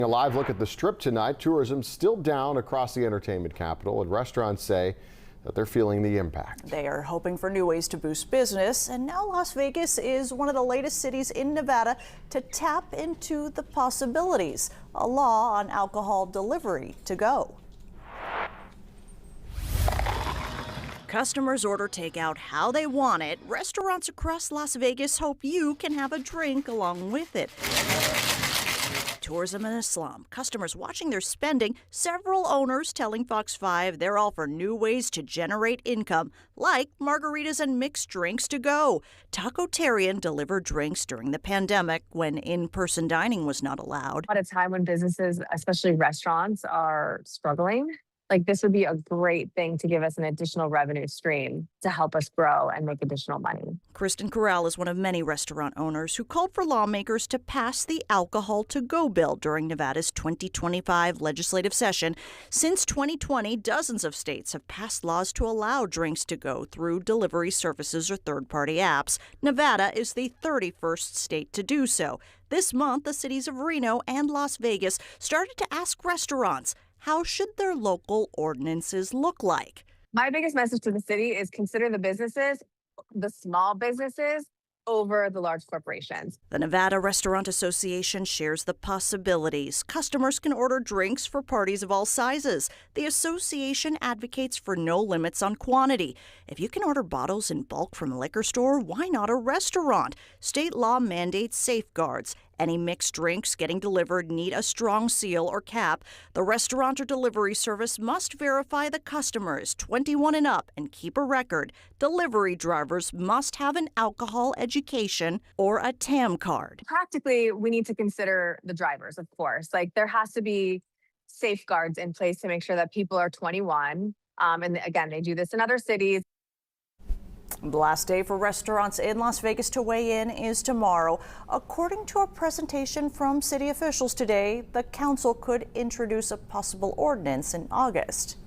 A live look at the Strip tonight. Tourism still down across the entertainment capital, and restaurants say that they're feeling the impact. They are hoping for new ways to boost business, and now Las Vegas is one of the latest cities in Nevada to tap into the possibilities. A law on alcohol delivery to go. Customers order takeout how they want it. Restaurants across Las Vegas hope you can have a drink along with it. Tourism in a slump. Customers watching their spending. Several owners telling Fox 5 they're all for new ways to generate income, like margaritas and mixed drinks to go. Taco Terrian delivered drinks during the pandemic when in-person dining was not allowed. At a time when businesses, especially restaurants, are struggling, like this would be a great thing to give us an additional revenue stream to help us grow and make additional money. Kristen Corral is one of many restaurant owners who called for lawmakers to pass the alcohol to go bill during Nevada's 2025 legislative session. Since 2020, dozens of states have passed laws to allow drinks to go through delivery services or third-party apps. Nevada is the 31st state to do so. This month, the cities of Reno and Las Vegas started to ask restaurants, how should their local ordinances look like? My biggest message to the city is consider the businesses, the small businesses, over the large corporations. The Nevada Restaurant Association shares the possibilities. Customers can order drinks for parties of all sizes. The association advocates for no limits on quantity. If you can order bottles in bulk from a liquor store, why not a restaurant? State law mandates safeguards. Any mixed drinks getting delivered need a strong seal or cap. The restaurant or delivery service must verify the customer is 21 and up and keep a record. Delivery drivers must have an alcohol education or a TAM card. Practically, we need to consider the drivers, of course. Like there has to be safeguards in place to make sure that people are 21. And again, they do this in other cities. The last day for restaurants in Las Vegas to weigh in is tomorrow. According to a presentation from city officials today, the council could introduce a possible ordinance in August.